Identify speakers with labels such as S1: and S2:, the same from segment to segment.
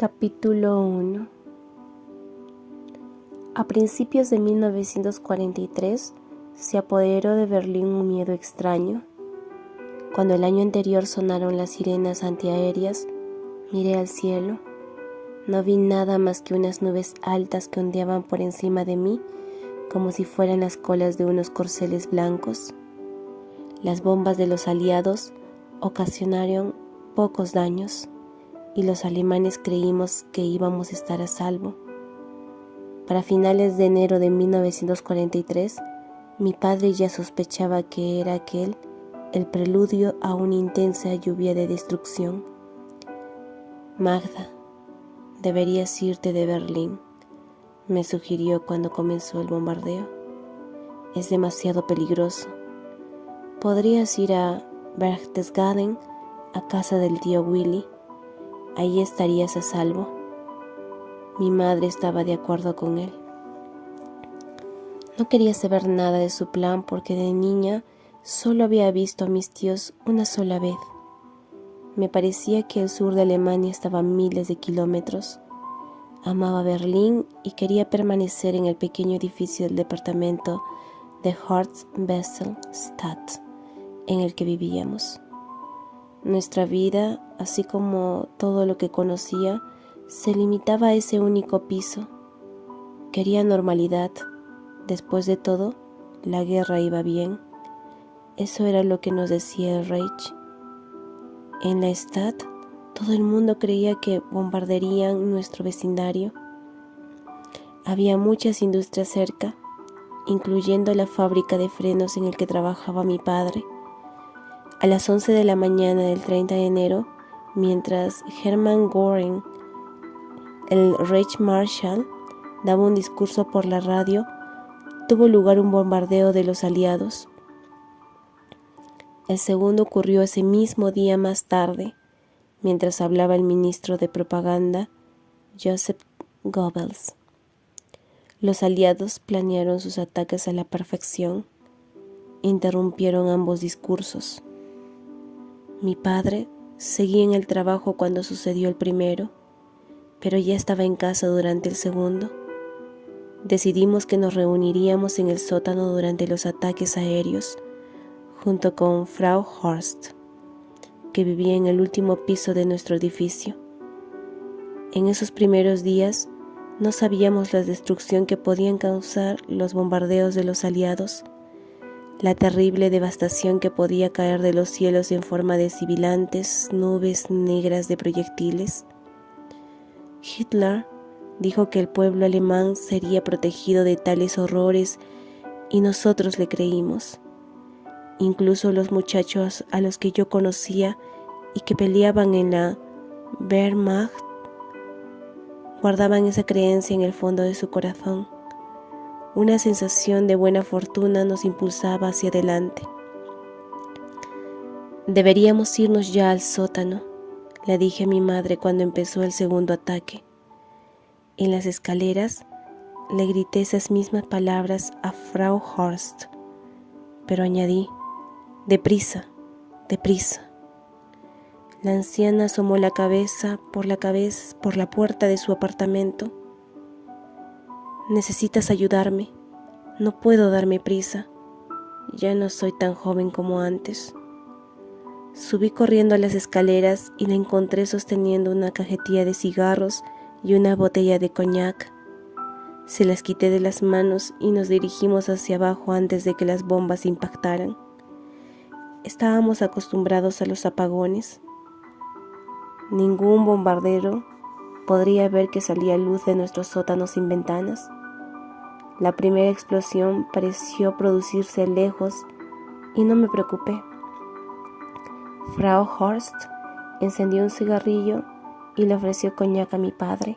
S1: Capítulo 1. A principios de 1943 se apoderó de Berlín un miedo extraño. Cuando el año anterior sonaron las sirenas antiaéreas, miré al cielo. No vi nada más que unas nubes altas que ondeaban por encima de mí como si fueran las colas de unos corceles blancos. Las bombas de los aliados ocasionaron pocos daños y los alemanes creímos que íbamos a estar a salvo. Para finales de enero de 1943, mi padre ya sospechaba que era aquel el preludio a una intensa lluvia de destrucción. Magda, deberías irte de Berlín, me sugirió cuando comenzó el bombardeo. Es demasiado peligroso. Podrías ir a Berchtesgaden, a casa del tío Willy. Ahí estarías a salvo. Mi madre estaba de acuerdo con él. No quería saber nada de su plan porque de niña solo había visto a mis tíos una sola vez. Me parecía que el sur de Alemania estaba a miles de kilómetros. Amaba Berlín y quería permanecer en el pequeño edificio del departamento de Horst-Wessel-Stadt en el que vivíamos. Nuestra vida, así como todo lo que conocía, se limitaba a ese único piso. Quería normalidad. Después de todo, la guerra iba bien. Eso era lo que nos decía el Reich. En la Stadt, todo el mundo creía que bombardearían nuestro vecindario. Había muchas industrias cerca, incluyendo la fábrica de frenos en el que trabajaba mi padre. A las 11 de la mañana del 30 de enero, mientras Hermann Göring, el Reichsmarschall, daba un discurso por la radio, tuvo lugar un bombardeo de los aliados. El segundo ocurrió ese mismo día más tarde, mientras hablaba el ministro de propaganda, Joseph Goebbels. Los aliados planearon sus ataques a la perfección. Interrumpieron ambos discursos. Mi padre seguía en el trabajo cuando sucedió el primero, pero ya estaba en casa durante el segundo. Decidimos que nos reuniríamos en el sótano durante los ataques aéreos, junto con Frau Horst, que vivía en el último piso de nuestro edificio. En esos primeros días no sabíamos la destrucción que podían causar los bombardeos de los aliados, la terrible devastación que podía caer de los cielos en forma de sibilantes nubes negras de proyectiles. Hitler dijo que el pueblo alemán sería protegido de tales horrores y nosotros le creímos. Incluso los muchachos a los que yo conocía y que peleaban en la Wehrmacht guardaban esa creencia en el fondo de su corazón. Una sensación de buena fortuna nos impulsaba hacia adelante. Deberíamos irnos ya al sótano, le dije a mi madre cuando empezó el segundo ataque. En las escaleras le grité esas mismas palabras a Frau Horst, pero añadí, deprisa, deprisa. La anciana asomó la cabeza por la puerta de su apartamento. Necesitas ayudarme. No puedo darme prisa. Ya no soy tan joven como antes. Subí corriendo a las escaleras y la encontré sosteniendo una cajetilla de cigarros y una botella de coñac. Se las quité de las manos y nos dirigimos hacia abajo antes de que las bombas impactaran. Estábamos acostumbrados a los apagones. Ningún bombardero podría ver que salía luz de nuestros sótanos sin ventanas. La primera explosión pareció producirse lejos y no me preocupé. Frau Horst encendió un cigarrillo y le ofreció coñac a mi padre.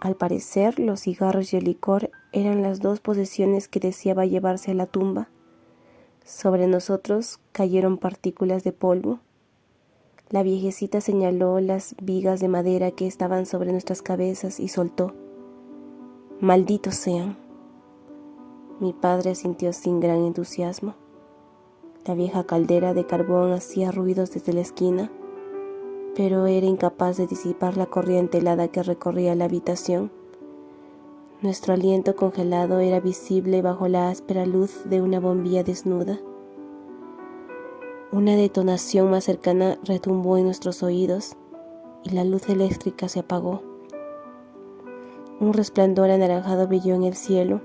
S1: Al parecer, los cigarros y el licor eran las dos posesiones que deseaba llevarse a la tumba. Sobre nosotros cayeron partículas de polvo. La viejecita señaló las vigas de madera que estaban sobre nuestras cabezas y soltó: «Malditos sean». Mi padre asintió sin gran entusiasmo. La vieja caldera de carbón hacía ruidos desde la esquina. pero era incapaz de disipar la corriente helada que recorría la habitación. Nuestro aliento congelado era visible bajo la áspera luz de una bombilla desnuda. Una detonación más cercana retumbó en nuestros oídos y la luz eléctrica se apagó. Un resplandor anaranjado brilló en el cielo,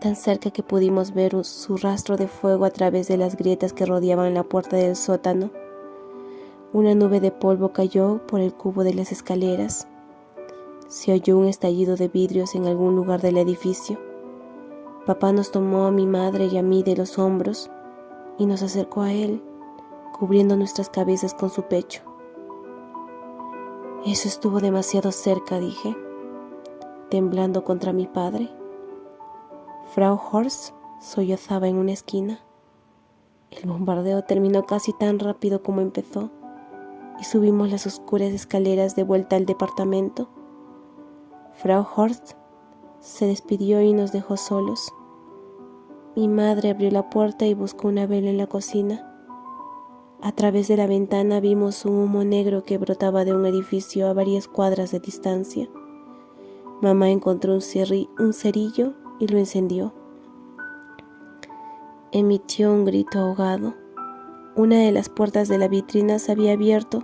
S1: tan cerca que pudimos ver su rastro de fuego a través de las grietas que rodeaban la puerta del sótano. Una nube de polvo cayó por el cubo de las escaleras. Se oyó un estallido de vidrios en algún lugar del edificio. Papá nos tomó a mi madre y a mí de los hombros y nos acercó a él, cubriendo nuestras cabezas con su pecho. Eso estuvo demasiado cerca, dije, temblando contra mi padre. Frau Horst sollozaba en una esquina. El bombardeo terminó casi tan rápido como empezó y subimos las oscuras escaleras de vuelta al departamento. Frau Horst se despidió y nos dejó solos. Mi madre abrió la puerta y buscó una vela en la cocina. A través de la ventana vimos un humo negro que brotaba de un edificio a varias cuadras de distancia. Mamá encontró un cerillo y lo encendió. Emitió un grito ahogado. Una de las puertas de la vitrina se había abierto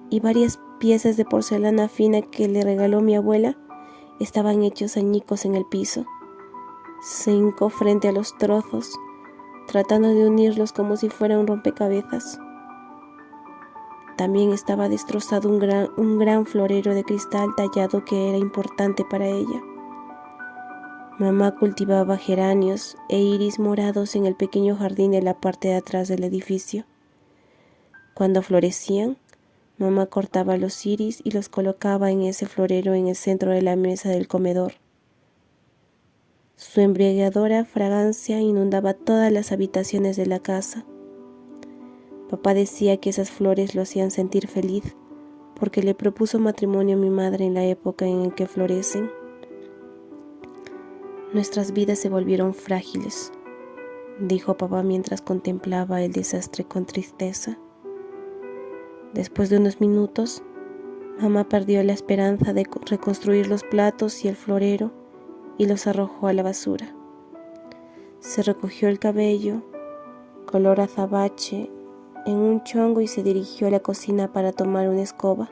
S1: y varias piezas de porcelana fina que le regaló mi abuela estaban hechos añicos en el piso. Se hincó frente a los trozos, tratando de unirlos como si fuera un rompecabezas. También estaba destrozado un gran florero de cristal tallado que era importante para ella. Mamá cultivaba geranios e iris morados en el pequeño jardín de la parte de atrás del edificio. Cuando florecían, mamá cortaba los iris y los colocaba en ese florero en el centro de la mesa del comedor. Su embriagadora fragancia inundaba todas las habitaciones de la casa. Papá decía que esas flores lo hacían sentir feliz porque le propuso matrimonio a mi madre en la época en la que florecen. Nuestras vidas se volvieron frágiles, dijo papá mientras contemplaba el desastre con tristeza. Después de unos minutos, mamá perdió la esperanza de reconstruir los platos y el florero y los arrojó a la basura. Se recogió el cabello, color azabache, en un chongo y se dirigió a la cocina para tomar una escoba.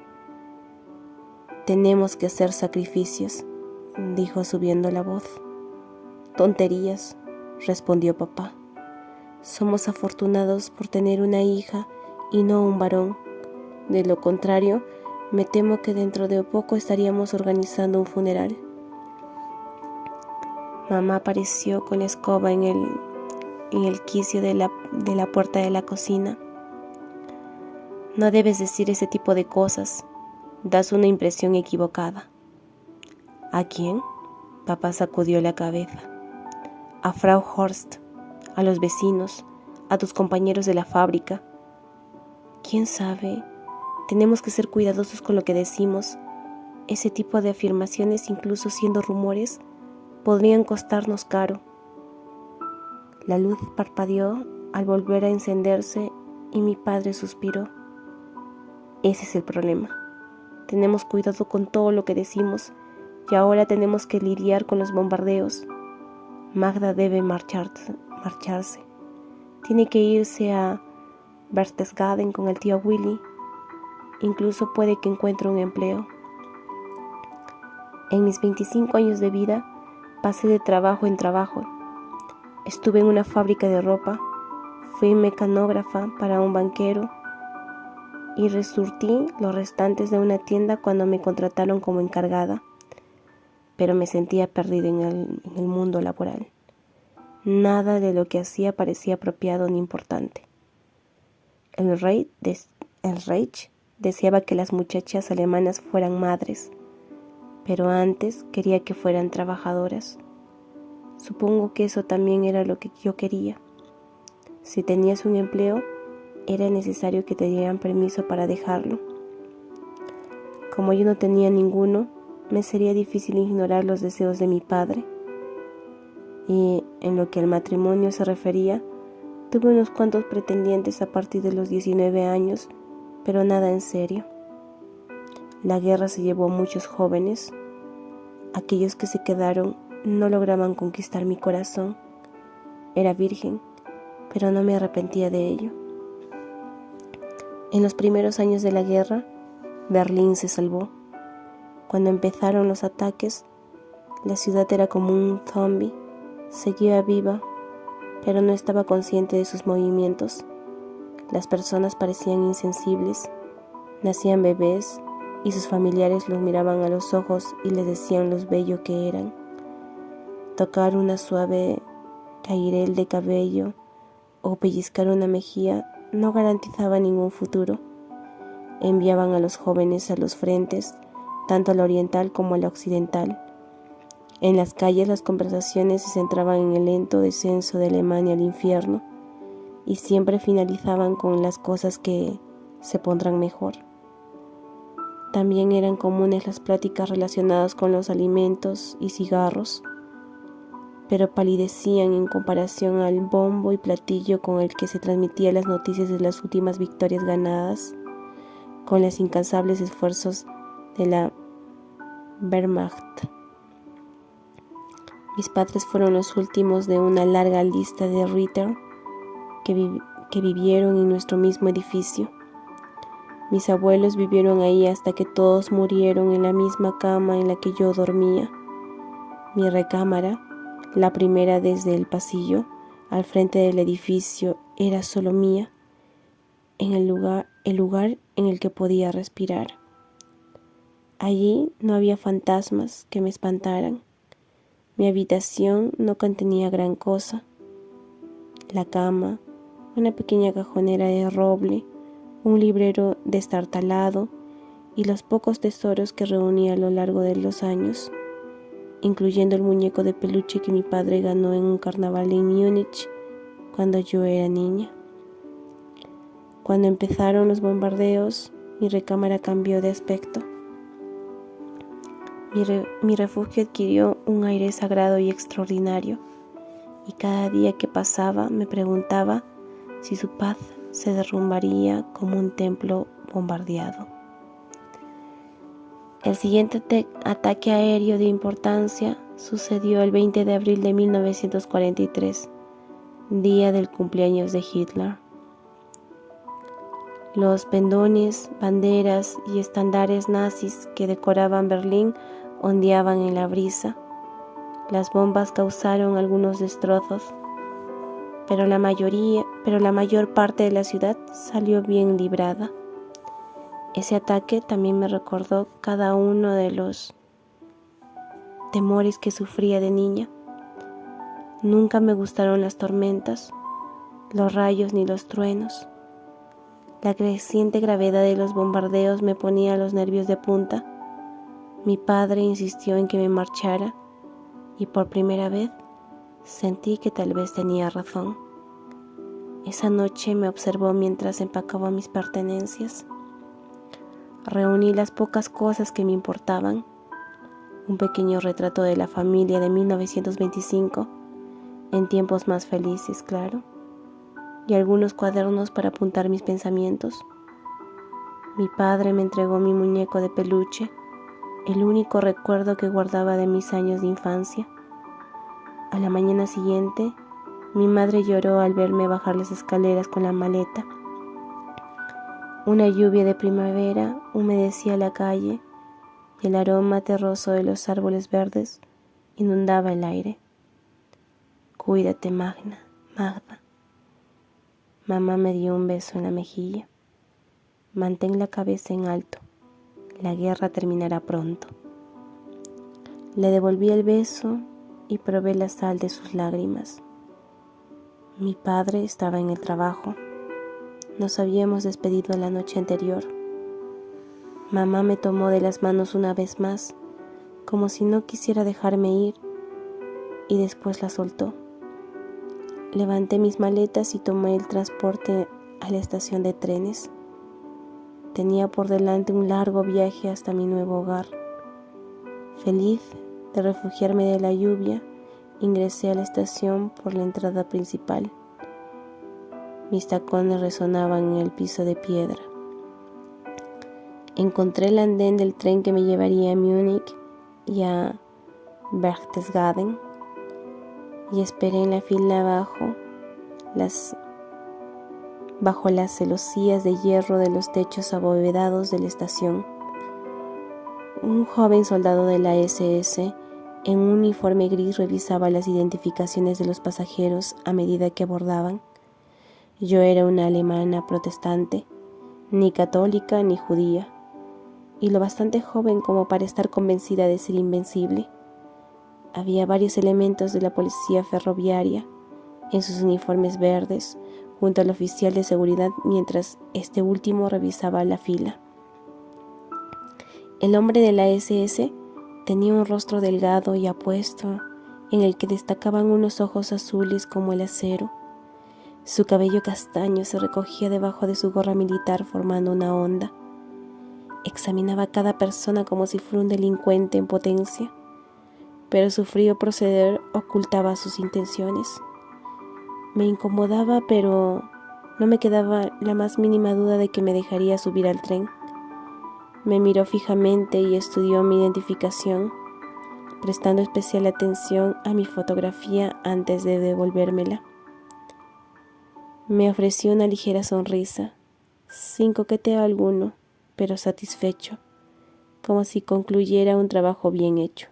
S1: Tenemos que hacer sacrificios, dijo subiendo la voz. Tonterías, respondió papá. Somos afortunados por tener una hija y no un varón. De lo contrario, me temo que dentro de poco estaríamos organizando un funeral. Mamá apareció con la escoba en el quicio de la puerta de la cocina. No debes decir ese tipo de cosas. Das una impresión equivocada. ¿A quién? Papá sacudió la cabeza. A Frau Horst, a los vecinos, a tus compañeros de la fábrica. ¿Quién sabe? Tenemos que ser cuidadosos con lo que decimos. Ese tipo de afirmaciones, incluso siendo rumores, podrían costarnos caro. La luz parpadeó al volver a encenderse y mi padre suspiró. Ese es el problema. Tenemos cuidado con todo lo que decimos y ahora tenemos que lidiar con los bombardeos. Magda debe marcharse. Tiene que irse a Berchtesgaden con el tío Willy. Incluso puede que encuentre un empleo. En mis 25 años de vida pasé de trabajo en trabajo. Estuve en una fábrica de ropa, fui mecanógrafa para un banquero y resurtí los restantes de una tienda cuando me contrataron como encargada, pero me sentía perdida en el mundo laboral. Nada de lo que hacía parecía apropiado ni importante. El Reich deseaba que las muchachas alemanas fueran madres, pero antes quería que fueran trabajadoras. Supongo que eso también era lo que yo quería. Si tenías un empleo, era necesario que te dieran permiso para dejarlo. Como yo no tenía ninguno, me sería difícil ignorar los deseos de mi padre. Y en lo que al matrimonio se refería, tuve unos cuantos pretendientes a partir de los 19 años, pero nada en serio. La guerra se llevó a muchos jóvenes. Aquellos que se quedaron no lograban conquistar mi corazón. Era virgen, pero no me arrepentía de ello. En los primeros años de la guerra, Berlín se salvó. Cuando empezaron los ataques, la ciudad era como un zombie. Seguía viva, pero no estaba consciente de sus movimientos. Las personas parecían insensibles. Nacían bebés y sus familiares los miraban a los ojos y les decían lo bello que eran. Tocar una suave cairel de cabello o pellizcar una mejilla no garantizaba ningún futuro. Enviaban a los jóvenes a los frentes, tanto a la oriental como a la occidental. En las calles las conversaciones se centraban en el lento descenso de Alemania al infierno y siempre finalizaban con las cosas que se pondrán mejor. También eran comunes las pláticas relacionadas con los alimentos y cigarros, pero palidecían en comparación al bombo y platillo con el que se transmitían las noticias de las últimas victorias ganadas, con los incansables esfuerzos de la Wehrmacht. Mis padres fueron los últimos de una larga lista de Ritter que vivieron en nuestro mismo edificio. Mis abuelos vivieron ahí hasta que todos murieron en la misma cama en la que yo dormía. Mi recámara, la primera desde el pasillo, al frente del edificio, era solo mía, en el lugar en el que podía respirar. Allí no había fantasmas que me espantaran. Mi habitación no contenía gran cosa. La cama, una pequeña cajonera de roble, un librero destartalado y los pocos tesoros que reuní a lo largo de los años, incluyendo el muñeco de peluche que mi padre ganó en un carnaval en Múnich cuando yo era niña. Cuando empezaron los bombardeos, mi recámara cambió de aspecto. Mi refugio adquirió un aire sagrado y extraordinario, y cada día que pasaba me preguntaba si su paz se derrumbaría como un templo bombardeado. El siguiente ataque aéreo de importancia sucedió el 20 de abril de 1943, día del cumpleaños de Hitler. Los pendones, banderas y estandares nazis que decoraban Berlín ondeaban en la brisa. Las bombas causaron algunos destrozos, pero la mayor parte de la ciudad salió bien librada. Ese ataque también me recordó cada uno de los temores que sufría de niña. Nunca me gustaron las tormentas, los rayos ni los truenos. La creciente gravedad de los bombardeos me ponía los nervios de punta. Mi padre insistió en que me marchara y por primera vez sentí que tal vez tenía razón. Esa noche me observó mientras empacaba mis pertenencias. Reuní las pocas cosas que me importaban, un pequeño retrato de la familia de 1925, en tiempos más felices, claro, y algunos cuadernos para apuntar mis pensamientos. Mi padre me entregó mi muñeco de peluche, el único recuerdo que guardaba de mis años de infancia. A la mañana siguiente, mi madre lloró al verme bajar las escaleras con la maleta. Una lluvia de primavera humedecía la calle y el aroma terroso de los árboles verdes inundaba el aire. Cuídate, Magda. Mamá me dio un beso en la mejilla. Mantén la cabeza en alto. La guerra terminará pronto. Le devolví el beso y probé la sal de sus lágrimas. Mi padre estaba en el trabajo. Nos habíamos despedido la noche anterior. Mamá me tomó de las manos una vez más, como si no quisiera dejarme ir, y después la soltó. Levanté mis maletas y tomé el transporte a la estación de trenes. Tenía por delante un largo viaje hasta mi nuevo hogar. Feliz de refugiarme de la lluvia, ingresé a la estación por la entrada principal. Mis tacones resonaban en el piso de piedra. Encontré el andén del tren que me llevaría a Múnich y a Berchtesgaden y esperé en la fila bajo las celosías de hierro de los techos abovedados de la estación. Un joven soldado de la SS en un uniforme gris revisaba las identificaciones de los pasajeros a medida que abordaban. Yo era una alemana protestante, ni católica ni judía, y lo bastante joven como para estar convencida de ser invencible. Había varios elementos de la policía ferroviaria en sus uniformes verdes junto al oficial de seguridad mientras este último revisaba la fila. El hombre de la SS tenía un rostro delgado y apuesto en el que destacaban unos ojos azules como el acero. Su cabello castaño se recogía debajo de su gorra militar formando una onda. Examinaba a cada persona como si fuera un delincuente en potencia, pero su frío proceder ocultaba sus intenciones. Me incomodaba, pero no me quedaba la más mínima duda de que me dejaría subir al tren. Me miró fijamente y estudió mi identificación, prestando especial atención a mi fotografía antes de devolvérmela. Me ofreció una ligera sonrisa, sin coqueteo alguno, pero satisfecho, como si concluyera un trabajo bien hecho.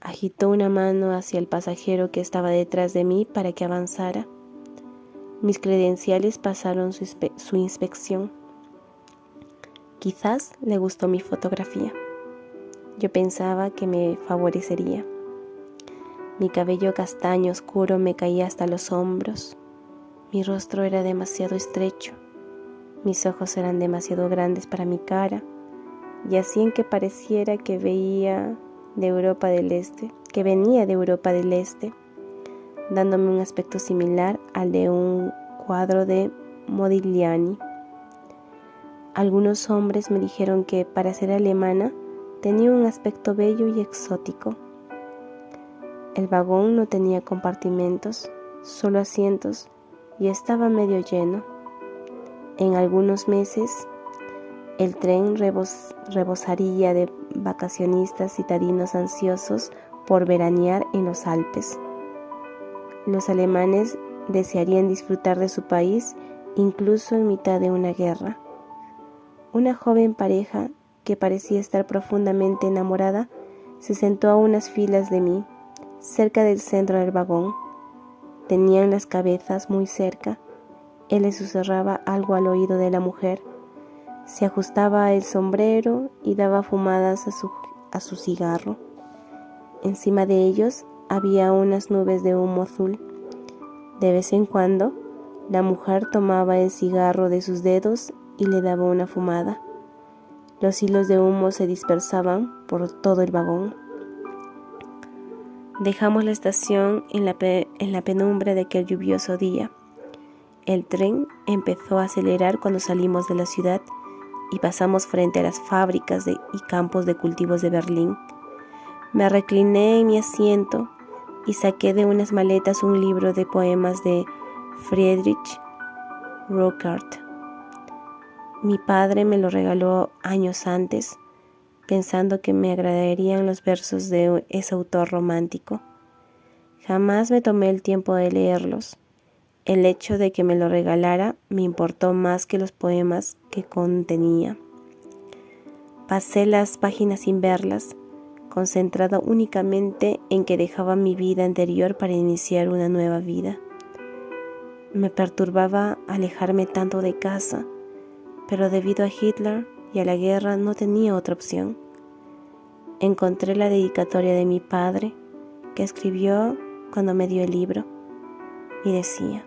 S1: Agitó una mano hacia el pasajero que estaba detrás de mí para que avanzara. Mis credenciales pasaron su inspección. Quizás le gustó mi fotografía. Yo pensaba que me favorecería. Mi cabello castaño oscuro me caía hasta los hombros. Mi rostro era demasiado estrecho. Mis ojos eran demasiado grandes para mi cara, y hacían que pareciera que venía de Europa del Este, dándome un aspecto similar al de un cuadro de Modigliani. Algunos hombres me dijeron que para ser alemana tenía un aspecto bello y exótico. El vagón no tenía compartimentos, solo asientos, y estaba medio lleno. En algunos meses, el tren rebosaría de vacacionistas citadinos ansiosos por veranear en los Alpes. Los alemanes desearían disfrutar de su país incluso en mitad de una guerra. Una joven pareja que parecía estar profundamente enamorada se sentó a unas filas de mí, cerca del centro del vagón. Tenían las cabezas muy cerca. Él le susurraba algo al oído de la mujer. Se ajustaba el sombrero y daba fumadas a su cigarro. Encima de ellos había unas nubes de humo azul. De vez en cuando, la mujer tomaba el cigarro de sus dedos y le daba una fumada. Los hilos de humo se dispersaban por todo el vagón. Dejamos la estación en la penumbra de aquel lluvioso día. El tren empezó a acelerar cuando salimos de la ciudad y pasamos frente a las fábricas y campos de cultivos de Berlín. Me recliné en mi asiento y saqué de unas maletas un libro de poemas de Friedrich Ruckert. Mi padre me lo regaló años antes, pensando que me agradarían los versos de ese autor romántico. Jamás me tomé el tiempo de leerlos. El hecho de que me lo regalara me importó más que los poemas que contenía. Pasé las páginas sin verlas, concentrado únicamente en que dejaba mi vida anterior para iniciar una nueva vida. Me perturbaba alejarme tanto de casa, pero debido a Hitler y a la guerra no tenía otra opción. Encontré la dedicatoria de mi padre, que escribió cuando me dio el libro, y decía: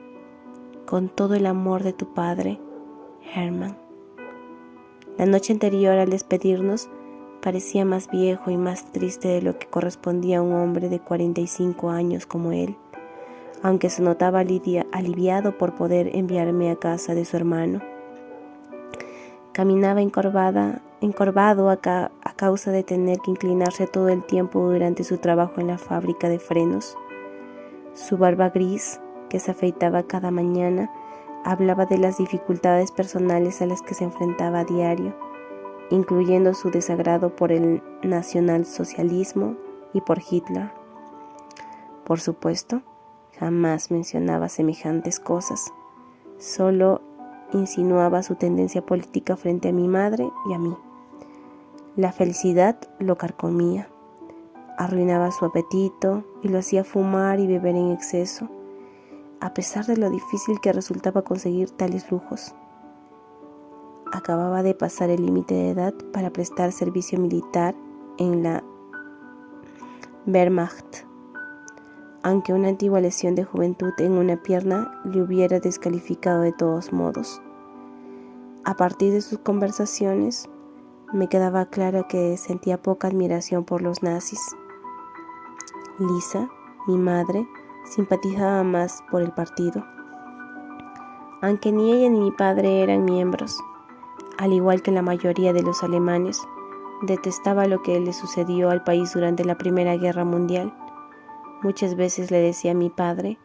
S1: con todo el amor de tu padre, Hermann. La noche anterior, al despedirnos, parecía más viejo y más triste de lo que correspondía a un hombre de 45 años como él, aunque se notaba aliviado por poder enviarme a casa de su hermano. Caminaba encorvado a causa de tener que inclinarse todo el tiempo durante su trabajo en la fábrica de frenos. Su barba gris, que se afeitaba cada mañana, Hablaba de las dificultades personales a las que se enfrentaba a diario, incluyendo su desagrado por el nacionalsocialismo y por Hitler. Por supuesto, jamás mencionaba semejantes cosas, solo insinuaba su tendencia política frente a mi madre y a mí. La felicidad lo carcomía, arruinaba su apetito y lo hacía fumar y beber en exceso, a pesar de lo difícil que resultaba conseguir tales lujos. Acababa de pasar el límite de edad para prestar servicio militar en la Wehrmacht, aunque una antigua lesión de juventud en una pierna le hubiera descalificado de todos modos. A partir de sus conversaciones, me quedaba claro que sentía poca admiración por los nazis. Lisa, mi madre, simpatizaba más por el partido, aunque ni ella ni mi padre eran miembros. Al igual que la mayoría de los alemanes, detestaba lo que le sucedió al país durante la Primera Guerra Mundial. Muchas veces le decía a mi padre,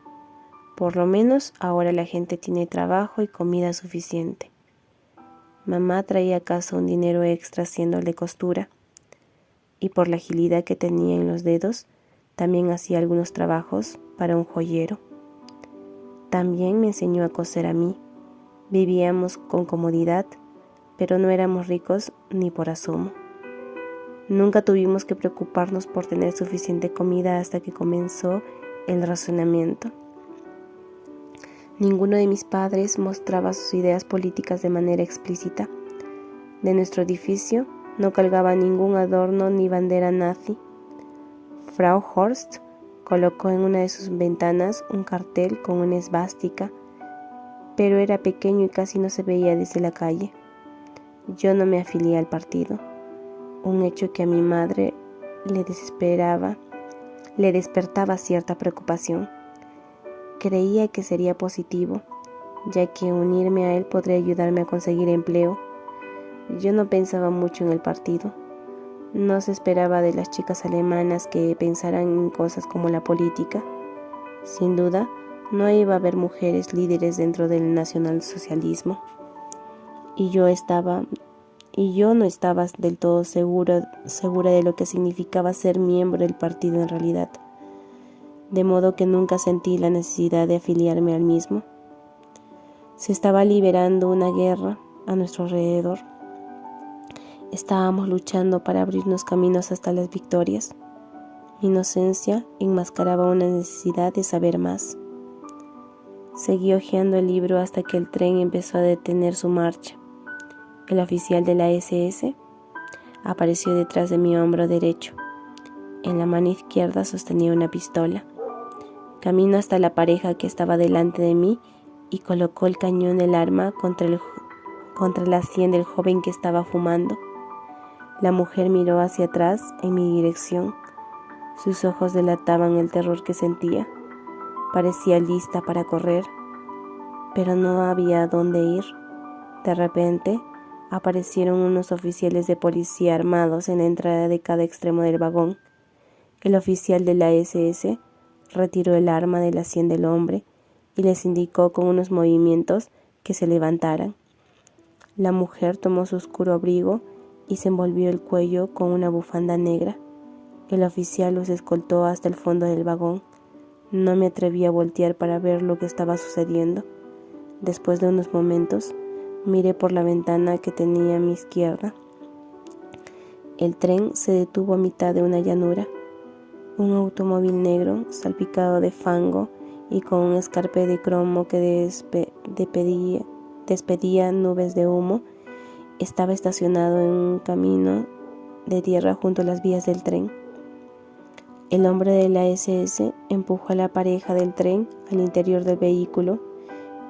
S1: por lo menos ahora la gente tiene trabajo y comida suficiente. Mamá traía a casa un dinero extra haciéndole costura, y por la agilidad que tenía en los dedos, también hacía algunos trabajos para un joyero. También me enseñó a coser a mí. Vivíamos con comodidad, pero no éramos ricos ni por asomo. Nunca tuvimos que preocuparnos por tener suficiente comida hasta que comenzó el racionamiento. Ninguno de mis padres mostraba sus ideas políticas de manera explícita. De nuestro edificio no colgaba ningún adorno ni bandera nazi. Frau Horst colocó en una de sus ventanas un cartel con una esvástica, pero era pequeño y casi no se veía desde la calle. Yo no me afilié al partido, un hecho que a mi madre le despertaba cierta preocupación. Creía que sería positivo, ya que unirme a él podría ayudarme a conseguir empleo. Yo no pensaba mucho en el partido. No se esperaba de las chicas alemanas que pensaran en cosas como la política. Sin duda, no iba a haber mujeres líderes dentro del nacionalsocialismo. Y yo no estaba del todo segura de lo que significaba ser miembro del partido en realidad, de modo que nunca sentí la necesidad de afiliarme al mismo. Se estaba liberando una guerra a nuestro alrededor. Estábamos luchando para abrirnos caminos hasta las victorias. Mi inocencia enmascaraba una necesidad de saber más. Seguí hojeando el libro hasta que el tren empezó a detener su marcha. El oficial de la SS apareció detrás de mi hombro derecho. En la mano izquierda sostenía una pistola. Caminó hasta la pareja que estaba delante de mí y colocó el cañón del arma contra la sien del joven que estaba fumando. La mujer miró hacia atrás en mi dirección. Sus ojos delataban el terror que sentía. Parecía lista para correr, pero no había a dónde ir. De repente, aparecieron unos oficiales de policía armados en la entrada de cada extremo del vagón. El oficial de la SS retiró el arma de la sien del hombre y les indicó con unos movimientos que se levantaran. La mujer tomó su oscuro abrigo y se envolvió el cuello con una bufanda negra. El oficial los escoltó hasta el fondo del vagón. No me atreví a voltear para ver lo que estaba sucediendo. Después de unos momentos, miré por la ventana que tenía a mi izquierda. El tren se detuvo a mitad de una llanura. Un automóvil negro, salpicado de fango y con un escarpe de cromo que despedía nubes de humo, estaba estacionado en un camino de tierra junto a las vías del tren. El hombre de la SS empujó a la pareja del tren al interior del vehículo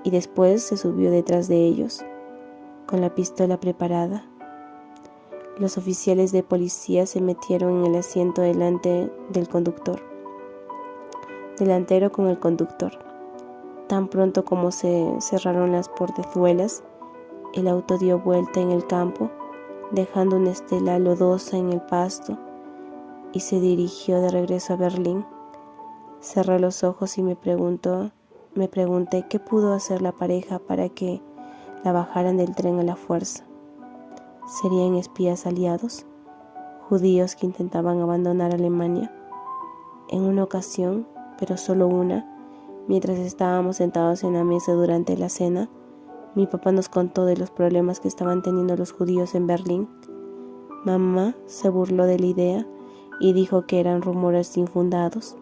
S1: y después se subió detrás de ellos, con la pistola preparada. Los oficiales de policía se metieron en el asiento delantero con el conductor. Tan pronto como se cerraron las portezuelas, el auto dio vuelta en el campo, dejando una estela lodosa en el pasto, y se dirigió de regreso a Berlín. Cerré los ojos y me preguntó Me pregunté qué pudo hacer la pareja para que la bajaran del tren a la fuerza. ¿Serían espías aliados? ¿Judíos que intentaban abandonar Alemania? En una ocasión, pero solo una, mientras estábamos sentados en la mesa durante la cena, mi papá nos contó de los problemas que estaban teniendo los judíos en Berlín. Mamá se burló de la idea y dijo que eran rumores infundados.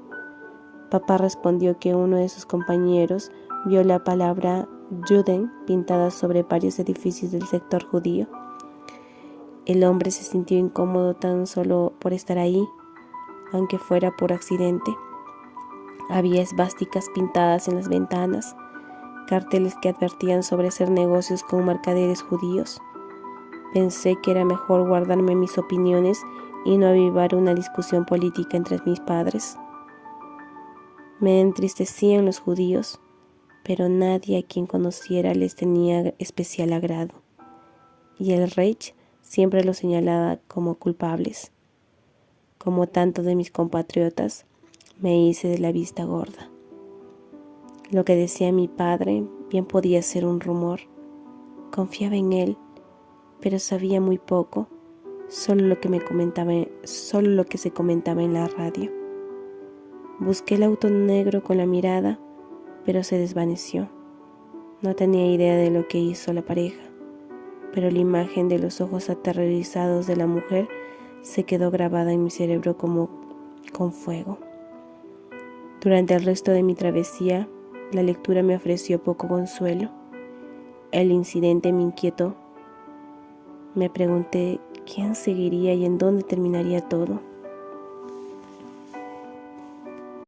S1: Papá respondió que uno de sus compañeros vio la palabra Juden pintada sobre varios edificios del sector judío. El hombre se sintió incómodo tan solo por estar ahí, aunque fuera por accidente. Había esvásticas pintadas en las ventanas, carteles que advertían sobre hacer negocios con mercaderes judíos. Pensé que era mejor guardarme mis opiniones y no avivar una discusión política entre mis padres. Me entristecían los judíos, pero nadie a quien conociera les tenía especial agrado, y el Reich siempre los señalaba como culpables. Como tanto de mis compatriotas, me hice de la vista gorda. Lo que decía mi padre bien podía ser un rumor. Confiaba en él, pero sabía muy poco, solo lo que se comentaba en la radio. Busqué el auto negro con la mirada, pero se desvaneció. No tenía idea de lo que hizo la pareja, pero la imagen de los ojos aterrorizados de la mujer se quedó grabada en mi cerebro como con fuego. Durante el resto de mi travesía, la lectura me ofreció poco consuelo. El incidente me inquietó. Me pregunté quién seguiría y en dónde terminaría todo.